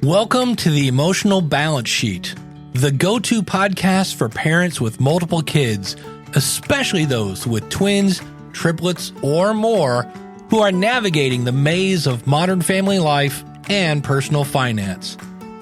Welcome to the Emotional Balance Sheet, the go-to podcast for parents with multiple kids, especially those with twins, triplets, or more, who are navigating the maze of modern family life and personal finance.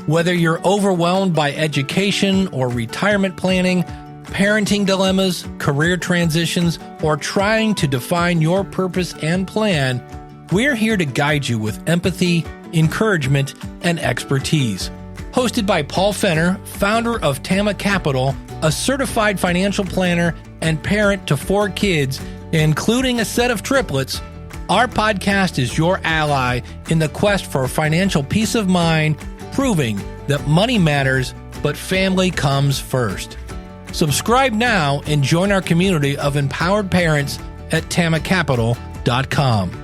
Whether you're overwhelmed by education or retirement planning, parenting dilemmas, career transitions, or trying to define your purpose and plan, we're here to guide you with empathy, encouragement, and expertise. Hosted by Paul Fenner, founder of Tama Capital, a certified financial planner and parent to 4 kids, including a set of triplets, our podcast is your ally in the quest for financial peace of mind, proving that money matters, but family comes first. Subscribe now and join our community of empowered parents at tamacapital.com.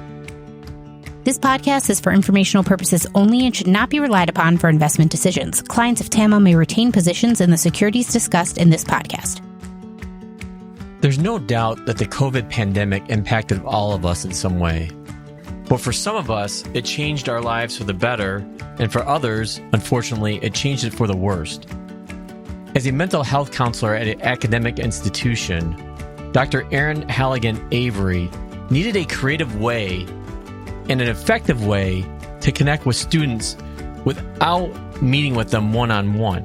This podcast is for informational purposes only and should not be relied upon for investment decisions. Clients of TAMA may retain positions in the securities discussed in this podcast. There's no doubt that the COVID pandemic impacted all of us in some way. But for some of us, it changed our lives for the better, and for others, unfortunately, it changed it for the worst. As a mental health counselor at an academic institution, Dr. Erin Halligan-Avery needed a creative way and an effective way to connect with students without meeting with them one-on-one.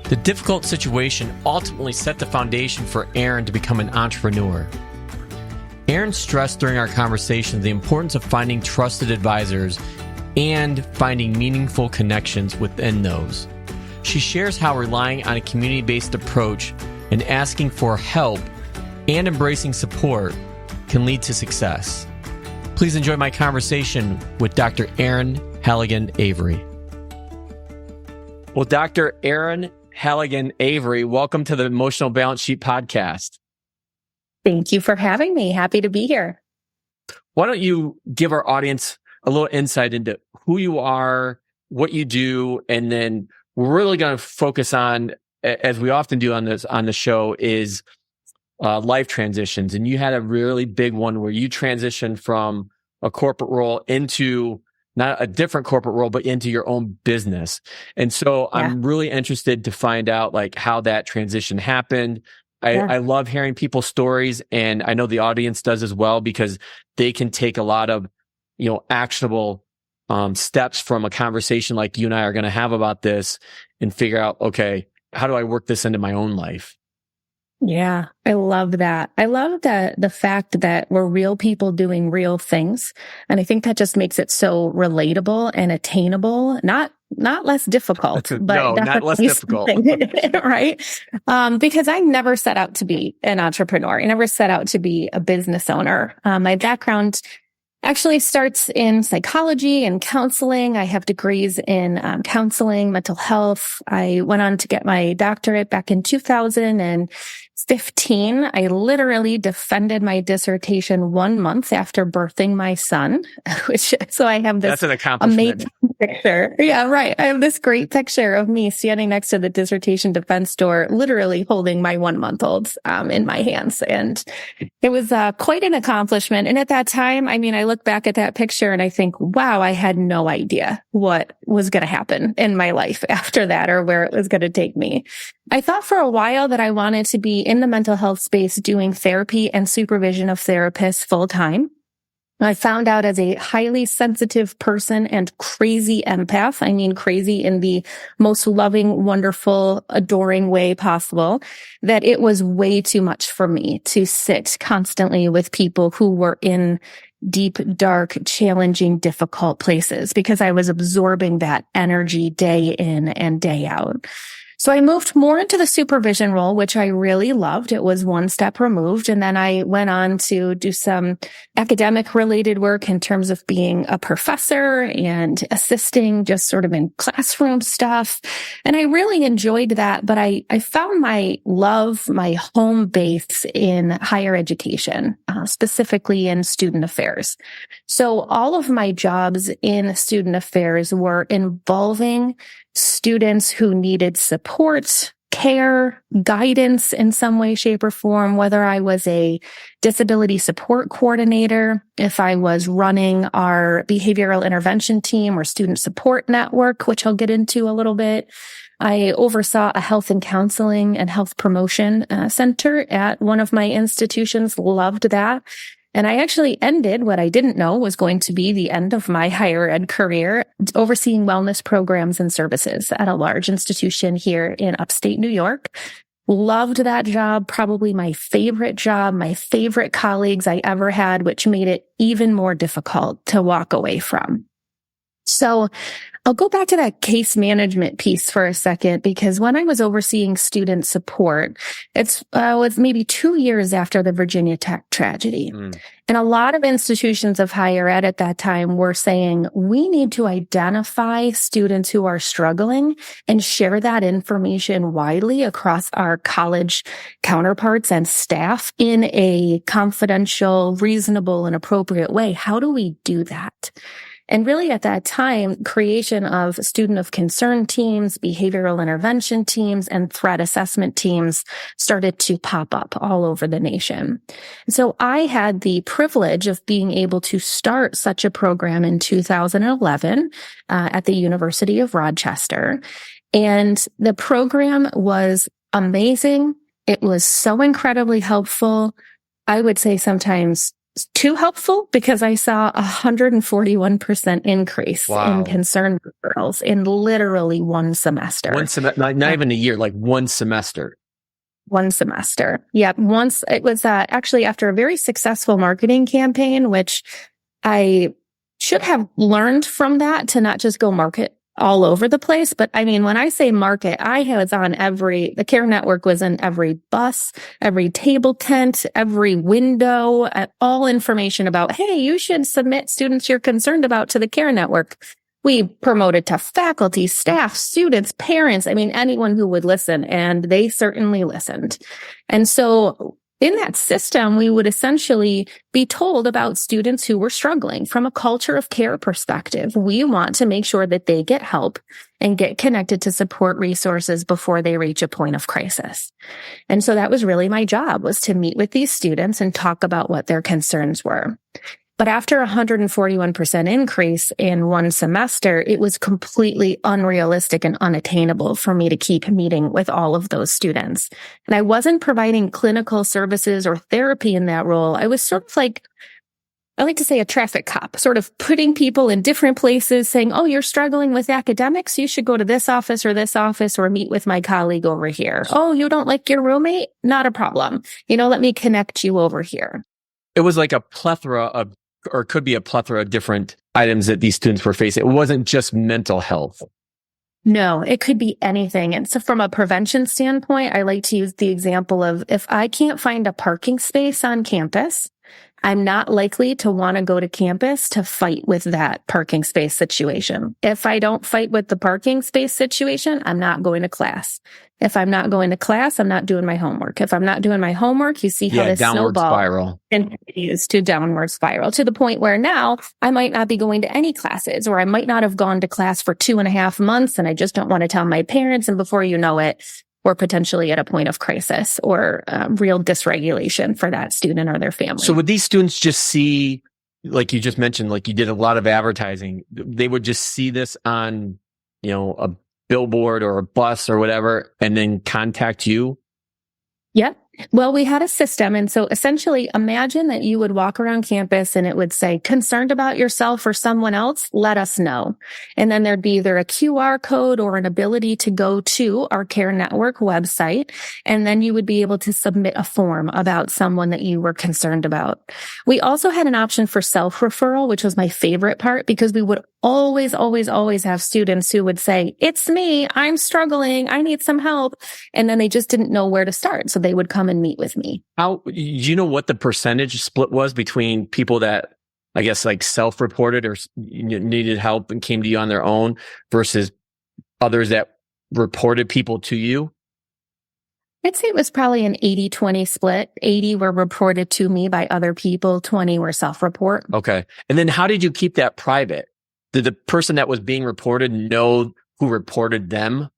The difficult situation ultimately set the foundation for Erin to become an entrepreneur. Erin stressed during our conversation the importance of finding trusted advisors and finding meaningful connections within those. She shares how relying on a community-based approach and asking for help and embracing support can lead to success. Please enjoy my conversation with Dr. Erin Halligan-Avery. Well, Dr. Erin Halligan-Avery, welcome to the Emotional Balance Sheet podcast. Thank you for having me. Happy to be here. Why don't you give our audience a little insight into who you are, what you do, and then we're really going to focus on, as we often do on the show, is life transitions. And you had a really big one where you transitioned from a corporate role into not a different corporate role, but into your own business. And so I'm really interested to find out like how that transition happened. I love hearing people's stories, and I know the audience does as well, because they can take a lot of, actionable steps from a conversation like you and I are going to have about this and figure out, okay, how do I work this into my own life? Yeah, I love that. I love the fact that we're real people doing real things. And I think that just makes it so relatable and attainable, not less difficult, but no, not less difficult. Right? Because I never set out to be an entrepreneur. I never set out to be a business owner. My background actually starts in psychology and counseling. I have degrees in counseling, mental health. I went on to get my doctorate back in 2015. I literally defended my dissertation 1 month after birthing my son, so I have this That's an accomplishment. amazing picture. Yeah, right. I have this great picture of me standing next to the dissertation defense door, literally holding my 1-month-old in my hands. And it was quite an accomplishment. And at that time, I look back at that picture and I think, wow, I had no idea what was going to happen in my life after that, or where it was going to take me. I thought for a while that I wanted to be in the mental health space doing therapy and supervision of therapists full time. I found out as a highly sensitive person and crazy empath, crazy in the most loving, wonderful, adoring way possible, that it was way too much for me to sit constantly with people who were in deep, dark, challenging, difficult places, because I was absorbing that energy day in and day out. So I moved more into the supervision role, which I really loved. It was one step removed. And then I went on to do some academic related work in terms of being a professor and assisting just sort of in classroom stuff. And I really enjoyed that. But I found my home base in higher education, specifically in student affairs. So all of my jobs in student affairs were involving students who needed support, care, guidance in some way, shape, or form, whether I was a disability support coordinator, if I was running our behavioral intervention team or student support network, which I'll get into a little bit. I oversaw a health and counseling and health promotion center at one of my institutions, loved that. And I actually ended what I didn't know was going to be the end of my higher ed career, overseeing wellness programs and services at a large institution here in upstate New York. Loved that job, probably my favorite job, my favorite colleagues I ever had, which made it even more difficult to walk away from. So I'll go back to that case management piece for a second, because when I was overseeing student support, it was maybe 2 years after the Virginia Tech tragedy. And a lot of institutions of higher ed at that time were saying, we need to identify students who are struggling and share that information widely across our college counterparts and staff in a confidential, reasonable, and appropriate way. How do we do that? And really at that time, creation of student of concern teams, behavioral intervention teams, and threat assessment teams started to pop up all over the nation. So I had the privilege of being able to start such a program in 2011 at the University of Rochester. And the program was amazing. It was so incredibly helpful. I would say sometimes too helpful, because I saw 141% increase in concern referrals in literally one semester. Not even a year, like one semester. One semester. Yeah. Once it was actually after a very successful marketing campaign, which I should have learned from that to not just go market all over the place. But I mean, when I say market, I was on the Care Network was in every bus, every table tent, every window, all information about, hey, you should submit students you're concerned about to the Care Network. We promoted to faculty, staff, students, parents, I mean, anyone who would listen, and they certainly listened. And so in that system, we would essentially be told about students who were struggling from a culture of care perspective. We want to make sure that they get help and get connected to support resources before they reach a point of crisis. And so that was really my job, was to meet with these students and talk about what their concerns were. But after 141% increase in one semester, it was completely unrealistic and unattainable for me to keep meeting with all of those students. And I wasn't providing clinical services or therapy in that role. I was sort of like, I like to say, a traffic cop, sort of putting people in different places, saying, oh, you're struggling with academics, you should go to this office or meet with my colleague over here. Oh, you don't like your roommate? Not a problem. Let me connect you over here. It was like a plethora of, or could be a plethora of different items that these students were facing. It wasn't just mental health. No, it could be anything. And so from a prevention standpoint, I like to use the example of, if I can't find a parking space on campus, I'm not likely to want to go to campus to fight with that parking space situation. If I don't fight with the parking space situation, I'm not going to class. If I'm not going to class, I'm not doing my homework. If I'm not doing my homework, you see how this downward snowball spiral continues to downward spiral, to the point where now I might not be going to any classes, or I might not have gone to class for 2.5 months, and I just don't want to tell my parents. And before you know it, we're potentially at a point of crisis or real dysregulation for that student or their family. So would these students just see, like you just mentioned, like you did a lot of advertising, they would just see this on, a billboard or a bus or whatever, and then contact you? Yep. Well, we had a system. And so essentially imagine that you would walk around campus and it would say, concerned about yourself or someone else, let us know. And then there'd be either a QR code or an ability to go to our Care Network website. And then you would be able to submit a form about someone that you were concerned about. We also had an option for self-referral, which was my favorite part, because we would always have students who would say, it's me, I'm struggling, I need some help. And then they just didn't know where to start. So they would come and meet with me. Do you know what the percentage split was between people that, I guess, like self-reported or needed help and came to you on their own versus others that reported people to you? I'd say it was probably an 80-20 split. 80 were reported to me by other people, 20 were self-report. Okay. And then how did you keep that private? Did the person that was being reported know who reported them?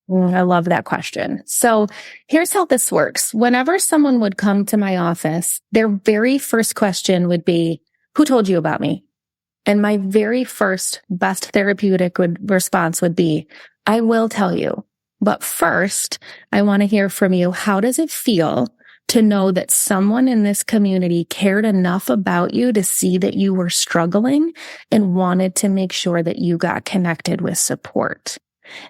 I love that question. So here's how this works. Whenever someone would come to my office, their very first question would be, who told you about me? And my very first best therapeutic response would be, I will tell you. But first, I want to hear from you. How does it feel to know that someone in this community cared enough about you to see that you were struggling and wanted to make sure that you got connected with support?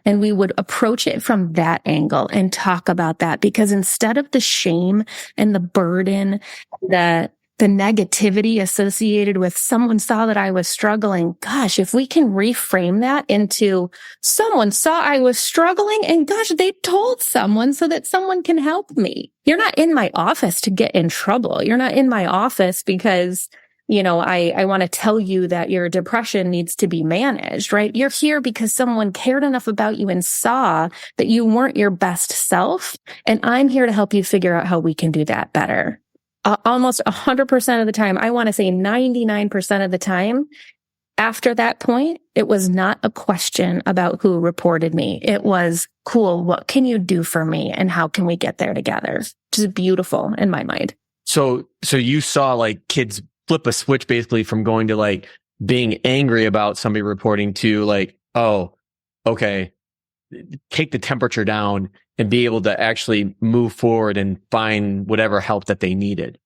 And we would approach it from that angle and talk about that, because instead of the shame and the burden, the negativity associated with someone saw that I was struggling, gosh, if we can reframe that into someone saw I was struggling and gosh, they told someone so that someone can help me. You're not in my office to get in trouble. You're not in my office because I want to tell you that your depression needs to be managed, right? You're here because someone cared enough about you and saw that you weren't your best self. And I'm here to help you figure out how we can do that better. Almost 100% of the time, I want to say 99% of the time, after that point, it was not a question about who reported me. It was, cool, what can you do for me? And how can we get there together? Which is beautiful in my mind. So you saw like kids flip a switch basically from going to like being angry about somebody reporting to like, oh, okay, take the temperature down and be able to actually move forward and find whatever help that they needed.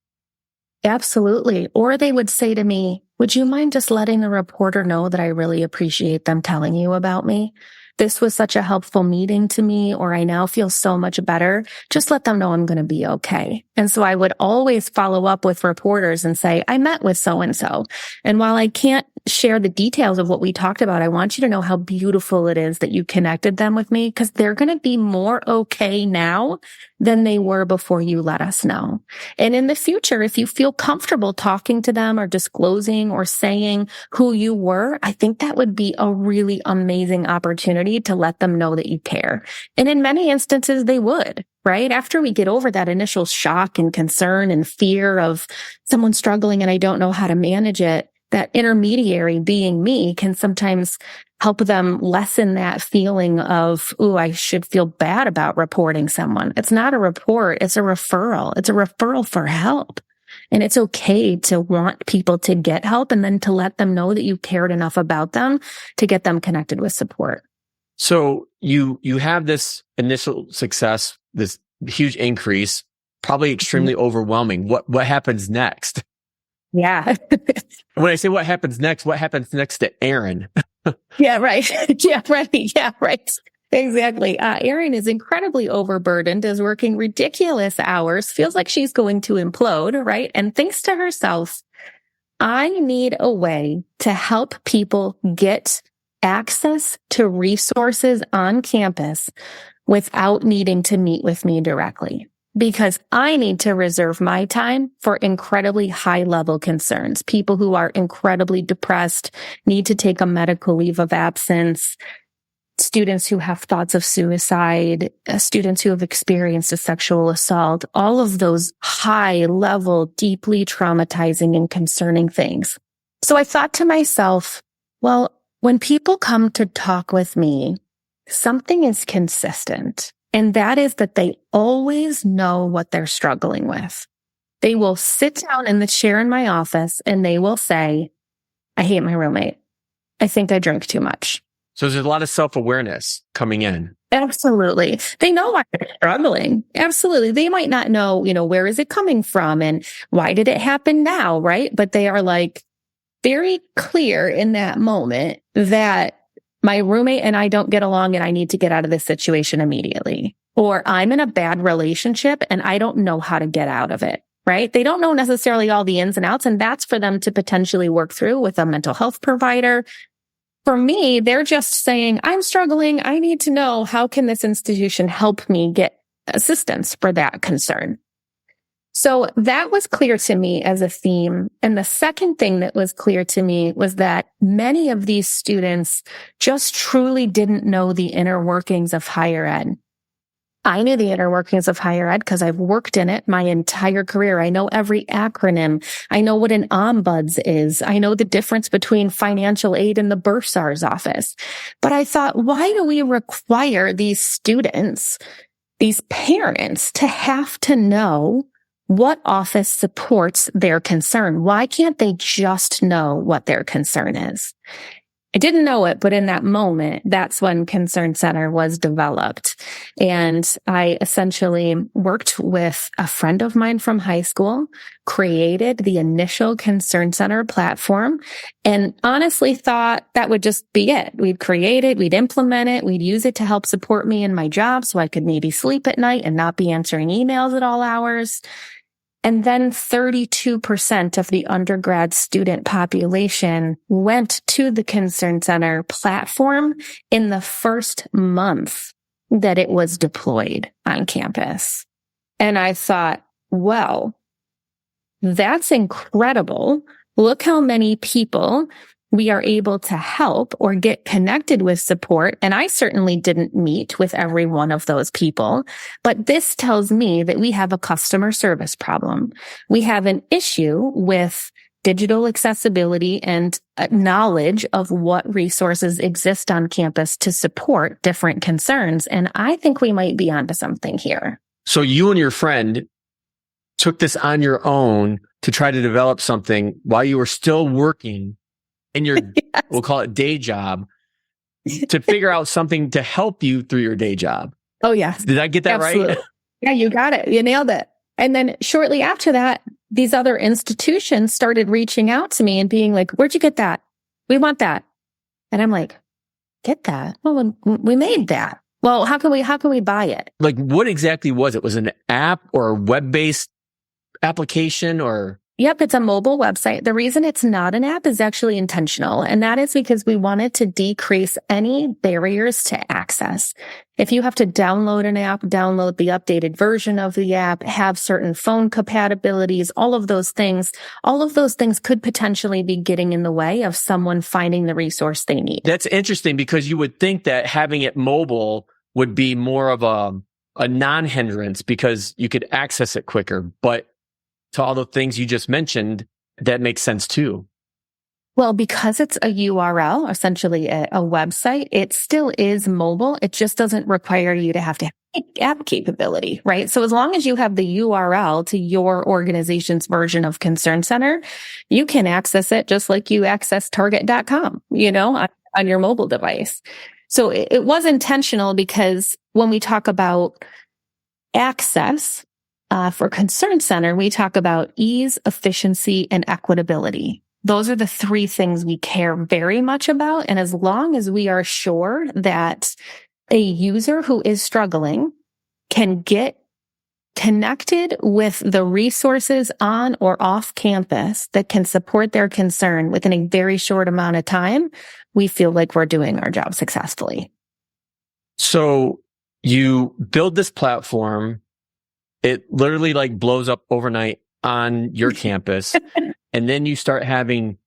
Absolutely. Or they would say to me, would you mind just letting the reporter know that I really appreciate them telling you about me? This was such a helpful meeting to me, or I now feel so much better. Just let them know I'm going to be okay. And so I would always follow up with reporters and say, I met with so-and-so. And while I can't share the details of what we talked about, I want you to know how beautiful it is that you connected them with me, because they're going to be more okay now than they were before you let us know. And in the future, if you feel comfortable talking to them or disclosing or saying who you were, I think that would be a really amazing opportunity to let them know that you care. And in many instances, they would, right? After we get over that initial shock and concern and fear of someone struggling and I don't know how to manage it, that intermediary being me can sometimes help them lessen that feeling of, ooh, I should feel bad about reporting someone. It's not a report. It's a referral. It's a referral for help. And it's okay to want people to get help and then to let them know that you cared enough about them to get them connected with support. So you have this initial success, this huge increase, probably extremely overwhelming. What happens next? Yeah. When I say what happens next to Erin? Yeah, right. Yeah, right. Yeah, right. Exactly. Erin is incredibly overburdened, is working ridiculous hours, feels like she's going to implode, right? And thinks to herself, I need a way to help people get access to resources on campus without needing to meet with me directly. Because I need to reserve my time for incredibly high level concerns. People who are incredibly depressed, need to take a medical leave of absence, students who have thoughts of suicide, students who have experienced a sexual assault, all of those high level, deeply traumatizing and concerning things. So I thought to myself, well, when people come to talk with me, something is consistent. And that is that they always know what they're struggling with. They will sit down in the chair in my office and they will say, I hate my roommate. I think I drink too much. So there's a lot of self-awareness coming in. Absolutely. They know why they're struggling. Absolutely. They might not know, where is it coming from and why did it happen now, right? But they are like very clear in that moment that my roommate and I don't get along and I need to get out of this situation immediately. Or I'm in a bad relationship and I don't know how to get out of it, right? They don't know necessarily all the ins and outs, and that's for them to potentially work through with a mental health provider. For me, they're just saying, I'm struggling. I need to know, how can this institution help me get assistance for that concern? So that was clear to me as a theme. And the second thing that was clear to me was that many of these students just truly didn't know the inner workings of higher ed. I knew the inner workings of higher ed because I've worked in it my entire career. I know every acronym. I know what an ombuds is. I know the difference between financial aid and the bursar's office. But I thought, why do we require these students, these parents, to have to know what office supports their concern? Why can't they just know what their concern is? I didn't know it, but in that moment, that's when Concern Center was developed. And I essentially worked with a friend of mine from high school, created the initial Concern Center platform, and honestly thought that would just be it. We'd create it, we'd implement it, we'd use it to help support me in my job so I could maybe sleep at night and not be answering emails at all hours. And then 32% of the undergrad student population went to the Concern Center platform in the first month that it was deployed on campus. And I thought, well, that's incredible. Look how many people we are able to help or get connected with support. And I certainly didn't meet with every one of those people, but this tells me that we have a customer service problem. We have an issue with digital accessibility and knowledge of what resources exist on campus to support different concerns. And I think we might be onto something here. So you and your friend took this on your own to try to develop something while you were still working in your, yes, we'll call it day job, to figure out something to help you through your day job. Oh, yes. Did I get that Absolutely. Right? Yeah, you got it. You nailed it. And then shortly after that, these other institutions started reaching out to me and being like, where'd you get that? We want that. And I'm like, get that? Well, we made that. Well, how can we buy it? Like, what exactly was it? Was it an app or a web-based application or? Yep, it's a mobile website. The reason it's not an app is actually intentional, and that is because we wanted to decrease any barriers to access. If you have to download an app, download the updated version of the app, have certain phone compatibilities, all of those things could potentially be getting in the way of someone finding the resource they need. That's interesting because you would think that having it mobile would be more of a non-hindrance because you could access it quicker, but to all the things you just mentioned, that makes sense too. Well, because it's a URL, essentially a website, it still is mobile. It just doesn't require you to have app capability, right? So as long as you have the URL to your organization's version of Concern Center, you can access it just like you access target.com, on your mobile device. So it was intentional because when we talk about access, for Concern Center, we talk about ease, efficiency, and equitability. Those are the three things we care very much about. And as long as we are sure that a user who is struggling can get connected with the resources on or off campus that can support their concern within a very short amount of time, we feel like we're doing our job successfully. So you build this platform. It literally blows up overnight on your campus. And then you start having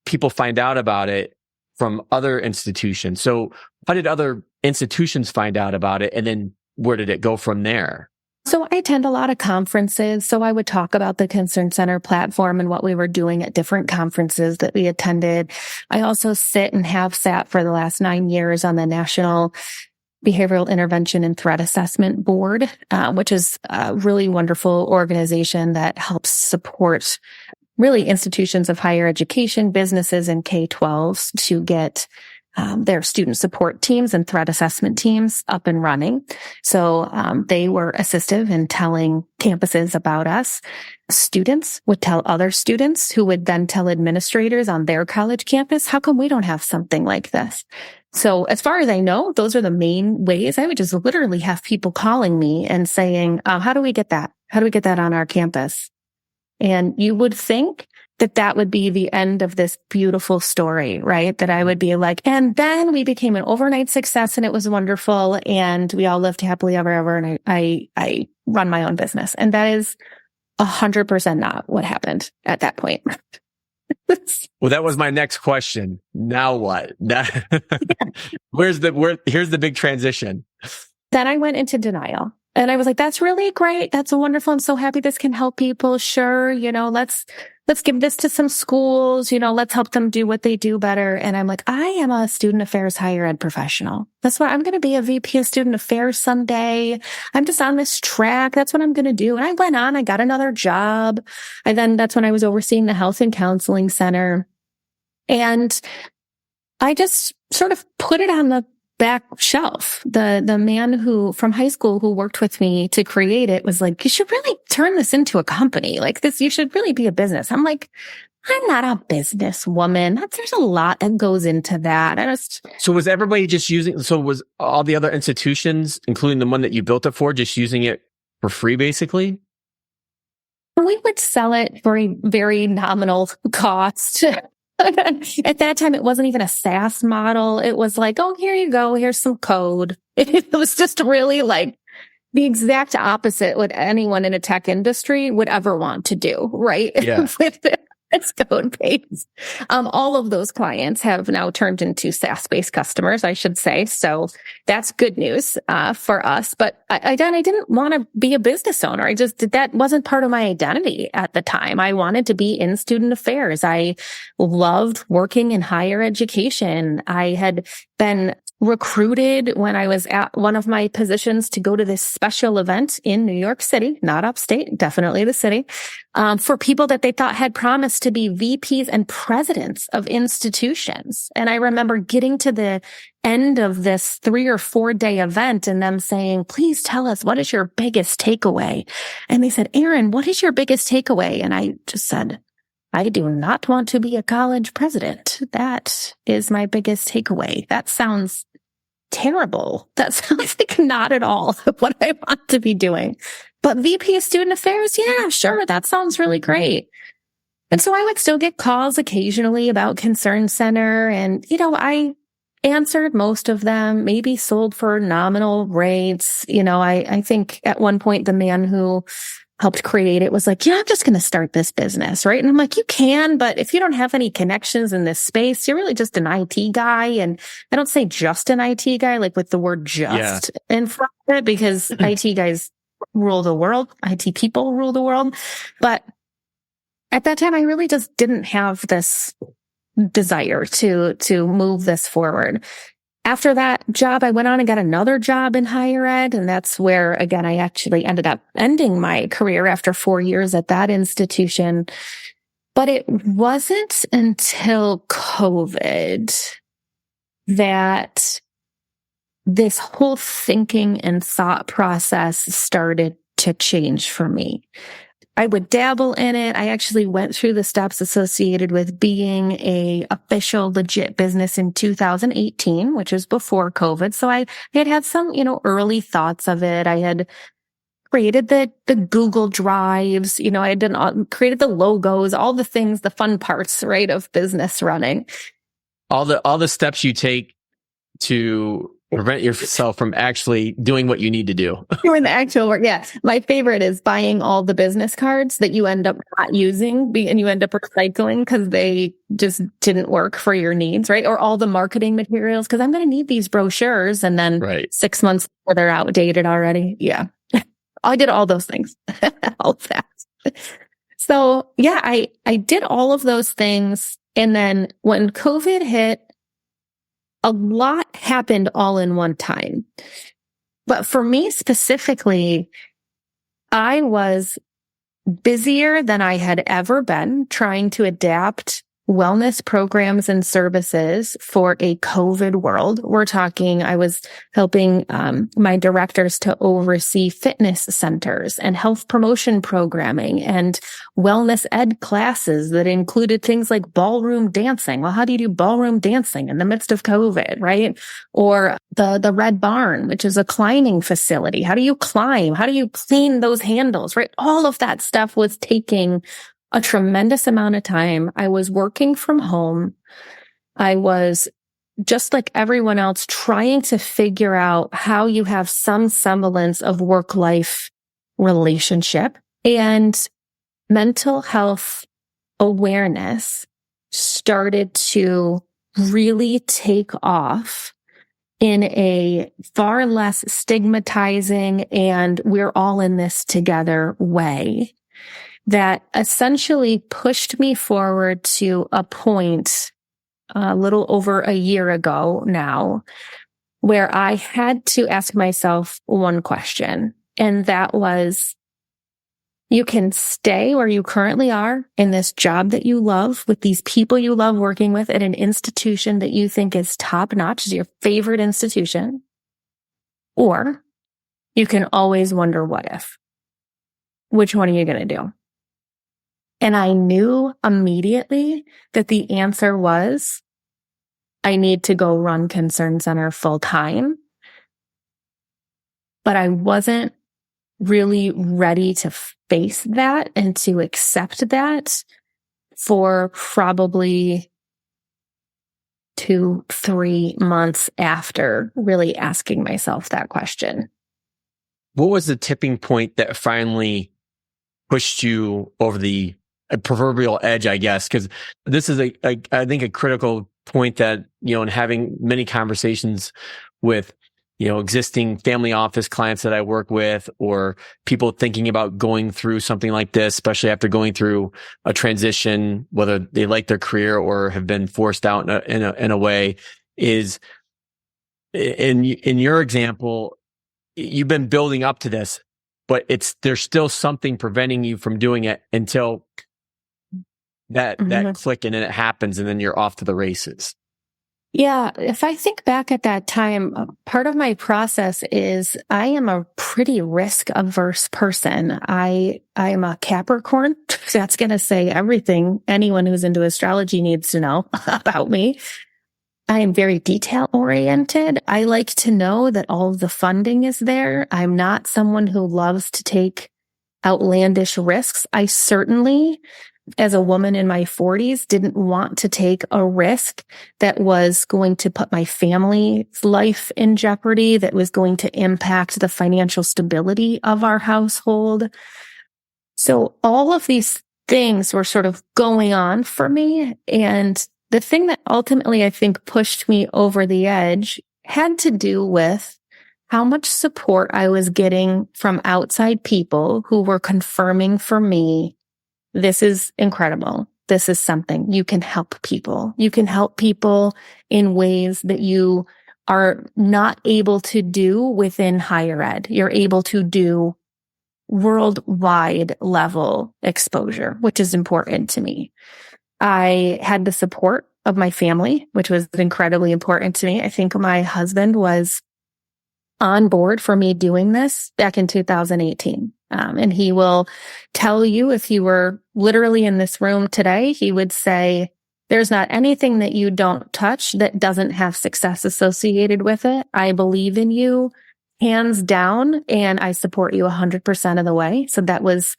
people find out about it from other institutions. So how did other institutions find out about it? And then where did it go from there? So I attend a lot of conferences. So I would talk about the Concern Center platform and what we were doing at different conferences that we attended. I also sit and have sat for the last 9 years on the National Behavioral Intervention and Threat Assessment Board, which is a really wonderful organization that helps support really institutions of higher education, businesses, and K-12s to get their student support teams and threat assessment teams up and running. So they were assistive in telling campuses about us. Students would tell other students who would then tell administrators on their college campus, how come we don't have something like this? So as far as I know, those are the main ways. I would just literally have people calling me and saying, how do we get that? How do we get that on our campus? And you would think that that would be the end of this beautiful story, right? That I would be like, and then we became an overnight success and it was wonderful and we all lived happily ever, and I run my own business. And that is 100% not what happened at that point. Well, that was my next question. Now what? Here's the big transition. Then I went into denial. And I was like, that's really great. That's wonderful. I'm so happy this can help people. Sure. Let's give this to some schools, let's help them do what they do better. And I'm like, I am a student affairs higher ed professional. That's what I'm going to be, a VP of student affairs someday. I'm just on this track. That's what I'm going to do. And I went on, I got another job. That's when I was overseeing the health and counseling center. And I just sort of put it on the back shelf. The man from high school who worked with me to create it was like, you should really turn this into a company like this. You should really be a business. I'm like, I'm not a businesswoman. There's a lot that goes into that. So was everybody just was all the other institutions, including the one that you built it for, just using it for free basically? We would sell it for a very nominal cost. At that time, it wasn't even a SaaS model. It was like, oh, here you go. Here's some code. It was just really like the exact opposite what anyone in a tech industry would ever want to do, right? Yeah. It's code based. All of those clients have now turned into SaaS-based customers, I should say. So that's good news for us. But I didn't want to be a business owner. That wasn't part of my identity at the time. I wanted to be in student affairs. I loved working in higher education. I had been recruited when I was at one of my positions to go to this special event in New York City, not upstate, definitely the city, for people that they thought had promised to be VPs and presidents of institutions. And I remember getting to the end of this 3 or 4 day event and them saying, please tell us, what is your biggest takeaway? And they said, Erin, what is your biggest takeaway? And I just said, I do not want to be a college president. That is my biggest takeaway. That sounds terrible. That sounds like not at all what I want to be doing. But VP of Student Affairs, yeah, sure. That sounds really great. And so I would still get calls occasionally about Concern Center. And, I answered most of them, maybe sold for nominal rates. I think at one point the man who helped create it was like, I'm just going to start this business, right? And I'm like, you can, but if you don't have any connections in this space, you're really just an IT guy. And I don't say just an IT guy, like with the word just in front of it, because IT guys rule the world. IT people rule the world. But at that time, I really just didn't have this desire to move this forward. After that job, I went on and got another job in higher ed. And that's where, again, I actually ended up ending my career after 4 years at that institution. But it wasn't until COVID that this whole thinking and thought process started to change for me. I would dabble in it. I actually went through the steps associated with being a official legit business in 2018, which was before COVID. So I had some, early thoughts of it. I had created the Google Drives, I had created the logos, all the things, the fun parts, right, of business running. All the steps you take to prevent yourself from actually doing what you need to do. Doing the actual work. Yeah. My favorite is buying all the business cards that you end up not using and you end up recycling because they just didn't work for your needs, right? Or all the marketing materials because I'm going to need these brochures and then 6 months later they're outdated already. Yeah. I did all those things. All of that. So yeah, I did all of those things. And then when COVID hit, a lot happened all in one time. But for me specifically, I was busier than I had ever been trying to adapt wellness programs and services for a COVID world. We're talking, I was helping my directors to oversee fitness centers and health promotion programming and wellness ed classes that included things like ballroom dancing. Well, how do you do ballroom dancing in the midst of COVID, right? Or the Red Barn, which is a climbing facility. How do you climb? How do you clean those handles, right? All of that stuff was taking a tremendous amount of time. I was working from home. I was just like everyone else trying to figure out how you have some semblance of work-life relationship, and mental health awareness started to really take off in a far less stigmatizing and we're all in this together way that essentially pushed me forward to a point a little over a year ago now, where I had to ask myself one question. And that was, you can stay where you currently are in this job that you love with these people you love working with at an institution that you think is top notch, is your favorite institution. Or you can always wonder what if. Which one are you going to do? And I knew immediately that the answer was, I need to go run Concern Center full time. But I wasn't really ready to face that and to accept that for probably 2-3 months after really asking myself that question. What was the tipping point that finally pushed you over the proverbial edge, I guess? Because this is I think a critical point that, in having many conversations with, existing family office clients that I work with, or people thinking about going through something like this, especially after going through a transition, whether they like their career or have been forced out in a way, is in your example, you've been building up to this, but there's still something preventing you from doing it until that click, and then it happens, and then you're off to the races. Yeah. If I think back at that time, part of my process is I am a pretty risk averse person. I am a Capricorn. That's going to say everything anyone who's into astrology needs to know about me. I am very detail oriented. I like to know that all of the funding is there. I'm not someone who loves to take outlandish risks. I certainly, as a woman in my 40s, didn't want to take a risk that was going to put my family's life in jeopardy, that was going to impact the financial stability of our household. So all of these things were sort of going on for me. And the thing that ultimately I think pushed me over the edge had to do with how much support I was getting from outside people who were confirming for me, this is incredible. This is something you can help people. You can help people in ways that you are not able to do within higher ed. You're able to do worldwide level exposure, which is important to me. I had the support of my family, which was incredibly important to me. I think my husband was on board for me doing this back in 2018. And he will tell you, if you were literally in this room today, he would say, there's not anything that you don't touch that doesn't have success associated with it. I believe in you, hands down, and I support you 100% of the way. So that was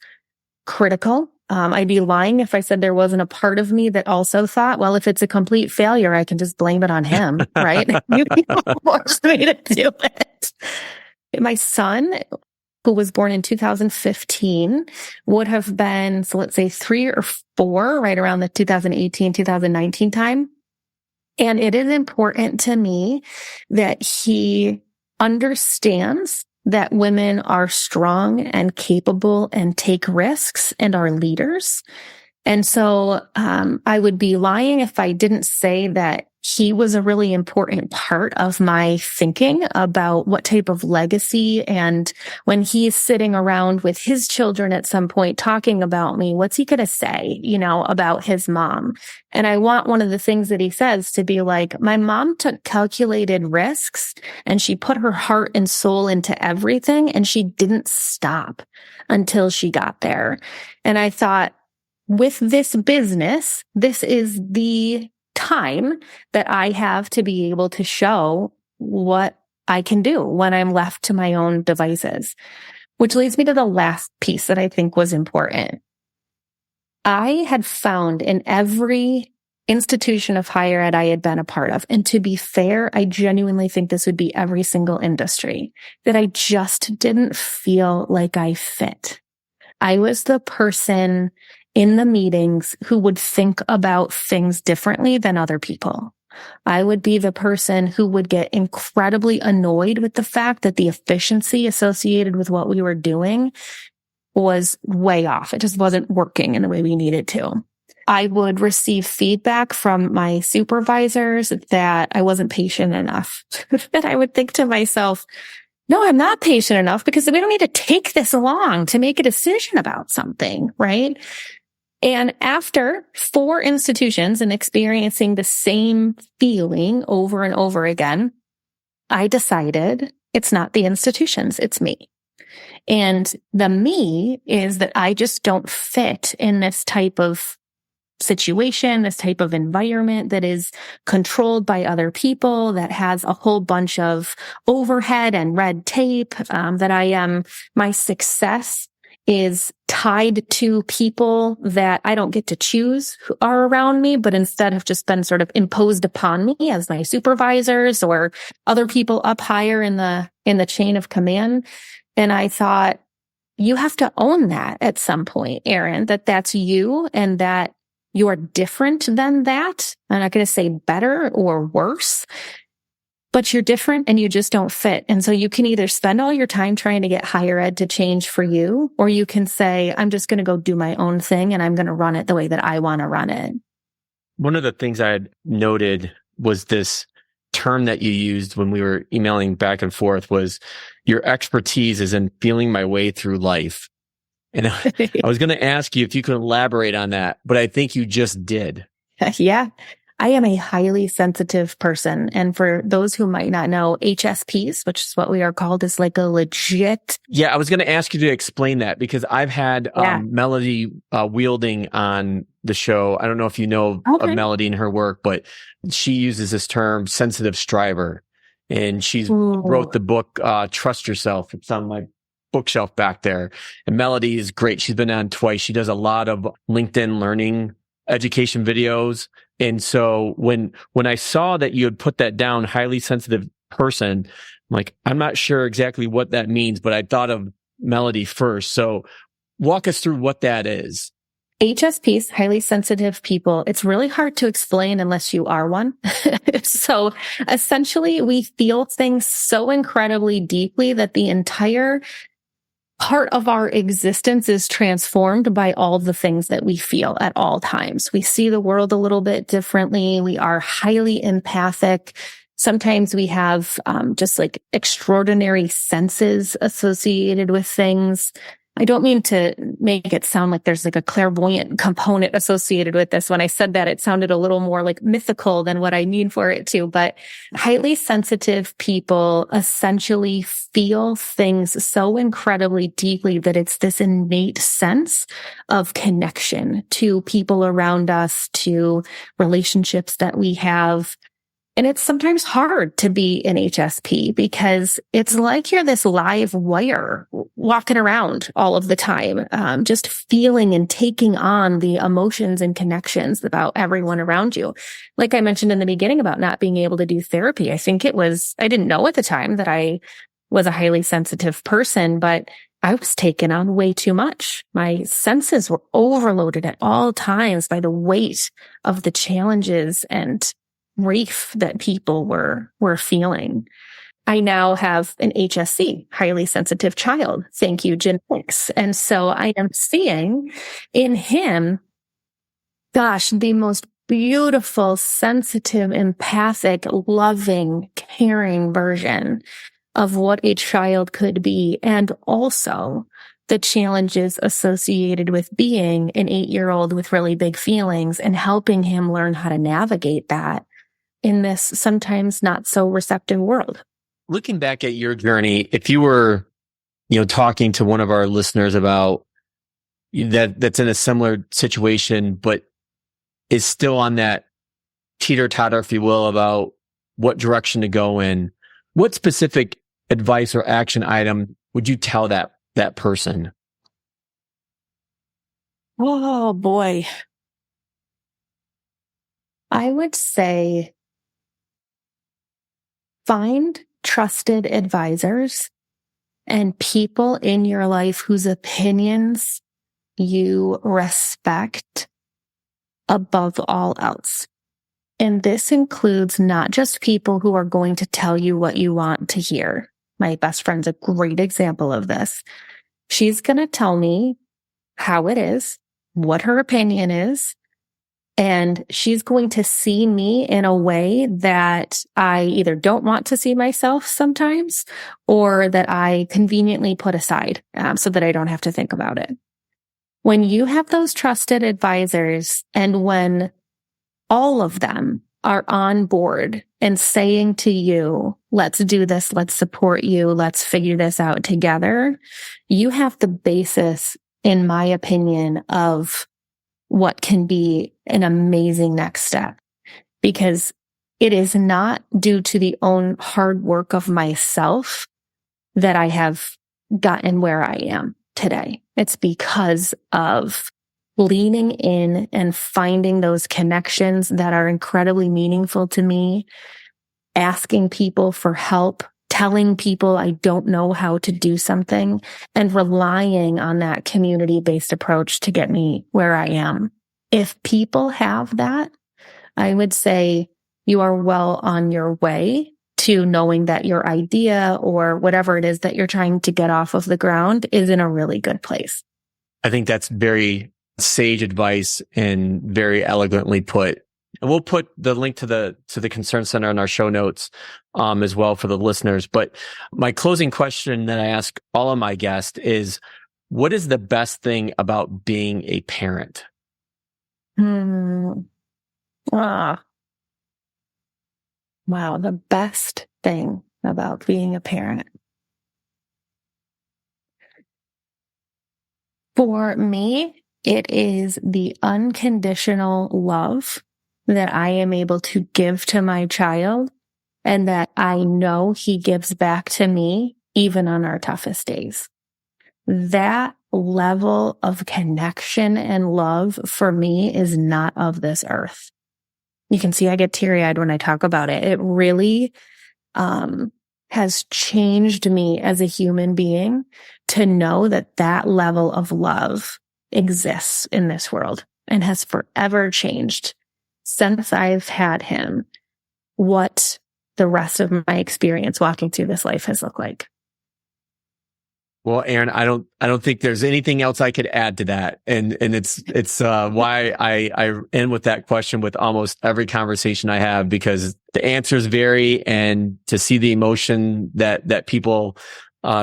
critical. I'd be lying if I said there wasn't a part of me that also thought, well, if it's a complete failure, I can just blame it on him, right? You can't force me to do it. My son, who was born in 2015, would have been, so let's say 3 or 4, right around the 2018, 2019 time. And it is important to me that he understands that women are strong and capable and take risks and are leaders. And so I would be lying if I didn't say that he was a really important part of my thinking about what type of legacy, and when he's sitting around with his children at some point talking about me, what's he going to say, about his mom? And I want one of the things that he says to be like, my mom took calculated risks and she put her heart and soul into everything, and she didn't stop until she got there. And I thought, with this business, this is the time that I have to be able to show what I can do when I'm left to my own devices, which leads me to the last piece that I think was important. I had found in every institution of higher ed I had been a part of, and to be fair, I genuinely think this would be every single industry, that I just didn't feel like I fit. I was the person in the meetings who would think about things differently than other people. I would be the person who would get incredibly annoyed with the fact that the efficiency associated with what we were doing was way off. It just wasn't working in the way we needed to. I would receive feedback from my supervisors that I wasn't patient enough. And I would think to myself, no, I'm not patient enough because we don't need to take this long to make a decision about something, right? And after 4 institutions and experiencing the same feeling over and over again, I decided it's not the institutions, it's me. And the me is that I just don't fit in this type of situation, this type of environment that is controlled by other people, that has a whole bunch of overhead and red tape, my success is tied to people that I don't get to choose who are around me, but instead have just been sort of imposed upon me as my supervisors or other people up higher in the chain of command. And I thought, you have to own that at some point, Erin, that's you and that you're different than that. I'm not going to say better or worse, but you're different and you just don't fit. And so you can either spend all your time trying to get higher ed to change for you, or you can say, I'm just going to go do my own thing and I'm going to run it the way that I want to run it. One of the things I had noted was this term that you used when we were emailing back and forth was your expertise is in feeling my way through life. And I was going to ask you if you could elaborate on that, but I think you just did. Yeah. I am a highly sensitive person. And for those who might not know, HSPs, which is what we are called, is like a legit. Yeah, I was going to ask you to explain that because I've had Melody Wielding on the show. I don't know if you know of Melody and her work, but she uses this term sensitive striver. And she's wrote the book, Trust Yourself. It's on my bookshelf back there. And Melody is great. She's been on twice. She does a lot of LinkedIn learning education videos. And so when I saw that you had put that down, highly sensitive person, I'm like, I'm not sure exactly what that means, but I thought of Melody first. So walk us through what that is. HSPs, highly sensitive people, it's really hard to explain unless you are one. So essentially, we feel things so incredibly deeply that the entire part of our existence is transformed by all the things that we feel at all times. We see the world a little bit differently. We are highly empathic. Sometimes we have just like extraordinary senses associated with things. I don't mean to make it sound like there's like a clairvoyant component associated with this. When I said that, it sounded a little more like mythical than what I mean for it to. But highly sensitive people essentially feel things so incredibly deeply that it's this innate sense of connection to people around us, to relationships that we have. And it's sometimes hard to be an HSP because it's like you're this live wire walking around all of the time, just feeling and taking on the emotions and connections about everyone around you. Like I mentioned in the beginning about not being able to do therapy, I didn't know at the time that I was a highly sensitive person, but I was taking on way too much. My senses were overloaded at all times by the weight of the challenges and grief that people were feeling. I now have an HSC, highly sensitive child. Thank you, genetics. And so I am seeing in him, the most beautiful, sensitive, empathic, loving, caring version of what a child could be. And also the challenges associated with being an 8-year-old with really big feelings and helping him learn how to navigate that in this sometimes not so receptive world. Looking back at your journey, if you were, talking to one of our listeners about that's in a similar situation, but is still on that teeter-totter, if you will, about what direction to go in, what specific advice or action item would you tell that person? Oh boy. I would say find trusted advisors and people in your life whose opinions you respect above all else. And this includes not just people who are going to tell you what you want to hear. My best friend's a great example of this. She's going to tell me how it is, what her opinion is, and she's going to see me in a way that I either don't want to see myself sometimes, or that I conveniently put aside so that I don't have to think about it. When you have those trusted advisors, and when all of them are on board and saying to you, let's do this, let's support you, let's figure this out together, you have the basis, in my opinion, of what can be an amazing next step. Because it is not due to the own hard work of myself that I have gotten where I am today. It's because of leaning in and finding those connections that are incredibly meaningful to me, asking people for help, telling people I don't know how to do something, and relying on that community-based approach to get me where I am. If people have that, I would say you are well on your way to knowing that your idea or whatever it is that you're trying to get off of the ground is in a really good place. I think that's very sage advice and very elegantly put. And we'll put the link to the Concern Center in our show notes as well for the listeners. But my closing question that I ask all of my guests is, what is the best thing about being a parent? Wow, the best thing about being a parent. For me, it is the unconditional love that I am able to give to my child, and that I know he gives back to me even on our toughest days. That level of connection and love for me is not of this earth. You can see I get teary-eyed when I talk about it. It really has changed me as a human being to know that that level of love exists in this world, and has forever changed since I've had him what the rest of my experience walking through this life has looked like. Well, Erin, I don't think there's anything else I could add to that. And it's why I end with that question with almost every conversation I have, because the answers vary, and to see the emotion that people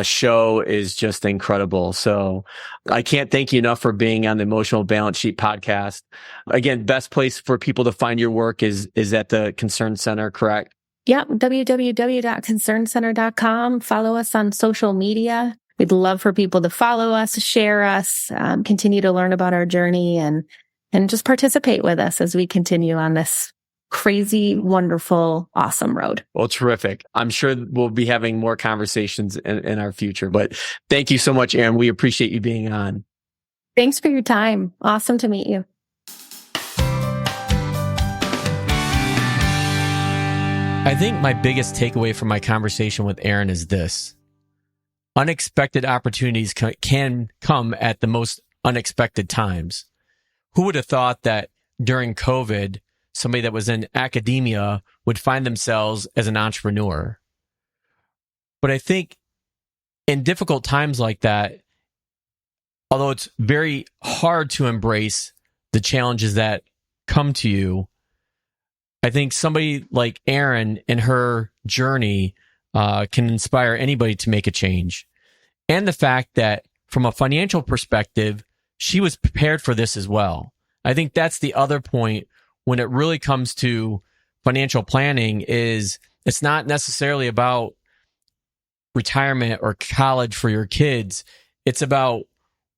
show is just incredible. So I can't thank you enough for being on the Emotional Balance Sheet podcast. Again, best place for people to find your work is at the Concern Center, correct? Yep. www.concerncenter.com. Follow us on social media. We'd love for people to follow us, share us, continue to learn about our journey, and just participate with us as we continue on this crazy, wonderful, awesome road. Well, terrific. I'm sure we'll be having more conversations in our future, but thank you so much, Erin. We appreciate you being on. Thanks for your time. Awesome to meet you. I think my biggest takeaway from my conversation with Erin is this. Unexpected opportunities can come at the most unexpected times. Who would have thought that during COVID, somebody that was in academia would find themselves as an entrepreneur? But I think in difficult times like that, although it's very hard to embrace the challenges that come to you, I think somebody like Erin and her journey can inspire anybody to make a change. And the fact that from a financial perspective, she was prepared for this as well. I think that's the other point when it really comes to financial planning, is it's not necessarily about retirement or college for your kids. It's about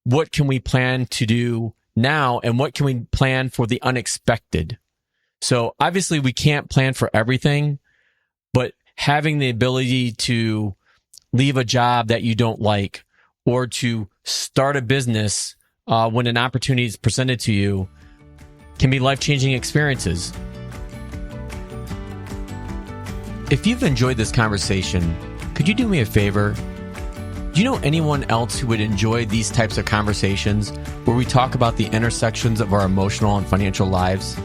what can we plan to do now, and what can we plan for the unexpected. So obviously we can't plan for everything, but having the ability to leave a job that you don't like, or to start a business when an opportunity is presented to you, can be life-changing experiences. If you've enjoyed this conversation, could you do me a favor? Do you know anyone else who would enjoy these types of conversations where we talk about the intersections of our emotional and financial lives?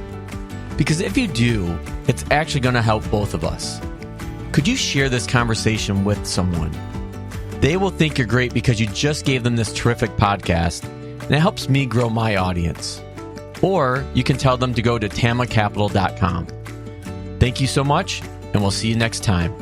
Because if you do, it's actually going to help both of us. Could you share this conversation with someone? They will think you're great because you just gave them this terrific podcast, and it helps me grow my audience. Or you can tell them to go to tamacapital.com. Thank you so much, and we'll see you next time.